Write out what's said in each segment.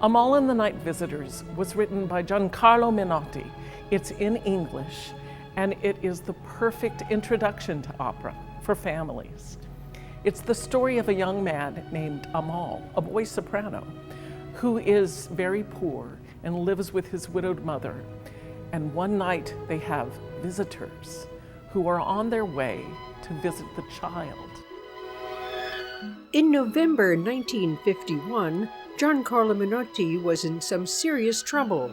Amahl and the Night Visitors was written by Giancarlo Menotti. It's in English, and it is the perfect introduction to opera for families. It's the story of a young man named Amahl, a boy soprano, who is very poor and lives with his widowed mother. And one night they have visitors who are on their way to visit the child. In November 1951, Giancarlo Menotti was in some serious trouble.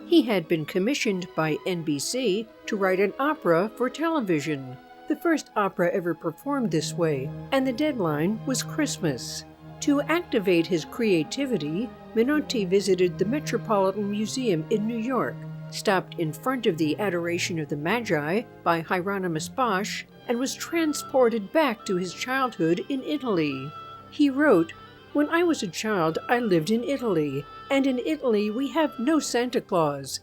He had been commissioned by NBC to write an opera for television, the first opera ever performed this way, and the deadline was Christmas. To activate his creativity, Menotti visited the Metropolitan Museum in New York, stopped in front of the Adoration of the Magi by Hieronymus Bosch, and was transported back to his childhood in Italy. He wrote, "When I was a child, I lived in Italy, and in Italy we have no Santa Claus.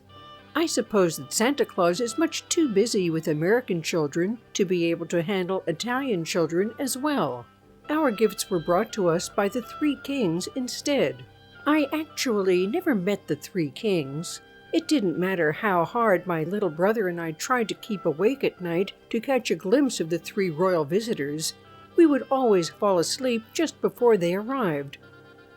I suppose that Santa Claus is much too busy with American children to be able to handle Italian children as well. Our gifts were brought to us by the Three Kings instead. I actually never met the Three Kings. It didn't matter how hard my little brother and I tried to keep awake at night to catch a glimpse of the three royal visitors. We would always fall asleep just before they arrived.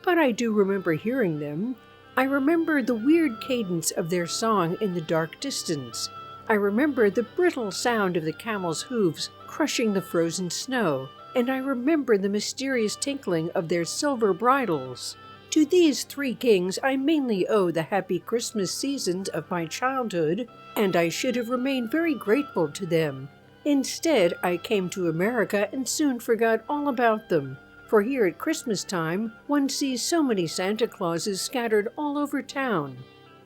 But I do remember hearing them. I remember the weird cadence of their song in the dark distance. I remember the brittle sound of the camels' hooves crushing the frozen snow, and I remember the mysterious tinkling of their silver bridles. To these three kings I mainly owe the happy Christmas seasons of my childhood, and I should have remained very grateful to them. Instead, I came to America and soon forgot all about them, for here at Christmas time, one sees so many Santa Clauses scattered all over town.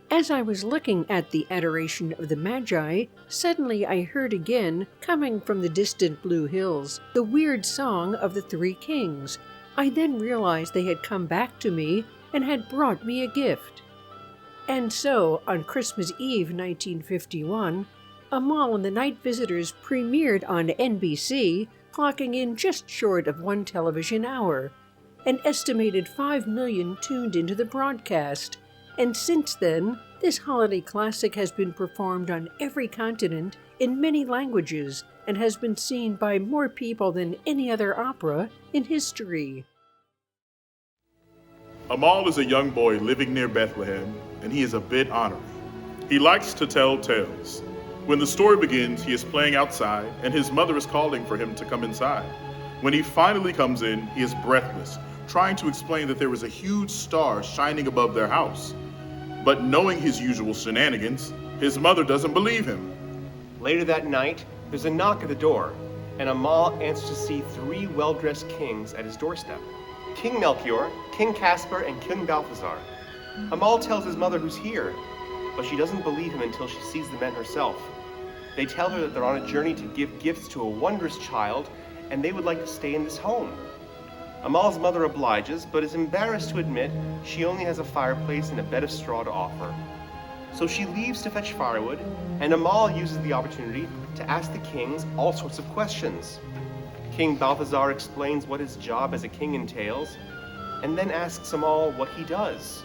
As I was looking at the Adoration of the Magi, suddenly I heard again, coming from the distant blue hills, the weird song of the Three Kings. I then realized they had come back to me and had brought me a gift." And so, on Christmas Eve 1951, Amahl and the Night Visitors premiered on NBC, clocking in just short of 1 television hour. An estimated 5 million tuned into the broadcast, and since then, this holiday classic has been performed on every continent in many languages and has been seen by more people than any other opera in history. Amahl is a young boy living near Bethlehem, and he is a bit ornery. He likes to tell tales. When the story begins, he is playing outside, and his mother is calling for him to come inside. When he finally comes in, he is breathless, trying to explain that there is a huge star shining above their house. But knowing his usual shenanigans, his mother doesn't believe him. Later that night, there's a knock at the door, and Amahl answers to see three well-dressed kings at his doorstep. King Melchior, King Caspar, and King Balthazar. Amahl tells his mother who's here, but she doesn't believe him until she sees the men herself. They tell her that they're on a journey to give gifts to a wondrous child, and they would like to stay in this home. Amahl's mother obliges, but is embarrassed to admit she only has a fireplace and a bed of straw to offer. So she leaves to fetch firewood, and Amahl uses the opportunity to ask the kings all sorts of questions. King Balthazar explains what his job as a king entails, and then asks Amahl what he does.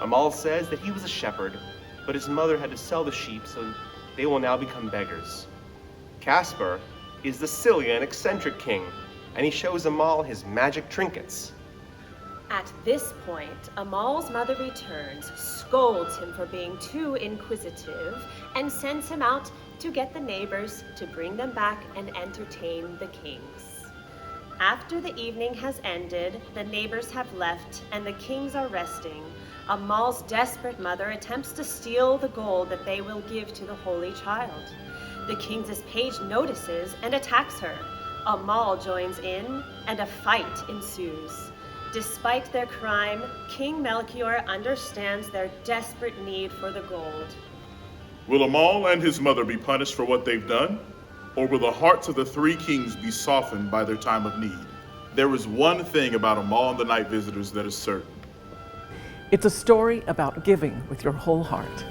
Amahl says that he was a shepherd, but his mother had to sell the sheep, so they will now become beggars. Caspar is the silly and eccentric king, and he shows Amahl his magic trinkets. At this point, Amahl's mother returns, scolds him for being too inquisitive, and sends him out to get the neighbors to bring them back and entertain the kings. After the evening has ended, the neighbors have left, and the kings are resting. Amahl's desperate mother attempts to steal the gold that they will give to the Holy Child. The king's page notices and attacks her. Amahl joins in, and a fight ensues. Despite their crime, King Melchior understands their desperate need for the gold. Will Amahl and his mother be punished for what they've done? Or will the hearts of the three kings be softened by their time of need? There is one thing about Amahl and the Night Visitors that is certain. It's a story about giving with your whole heart.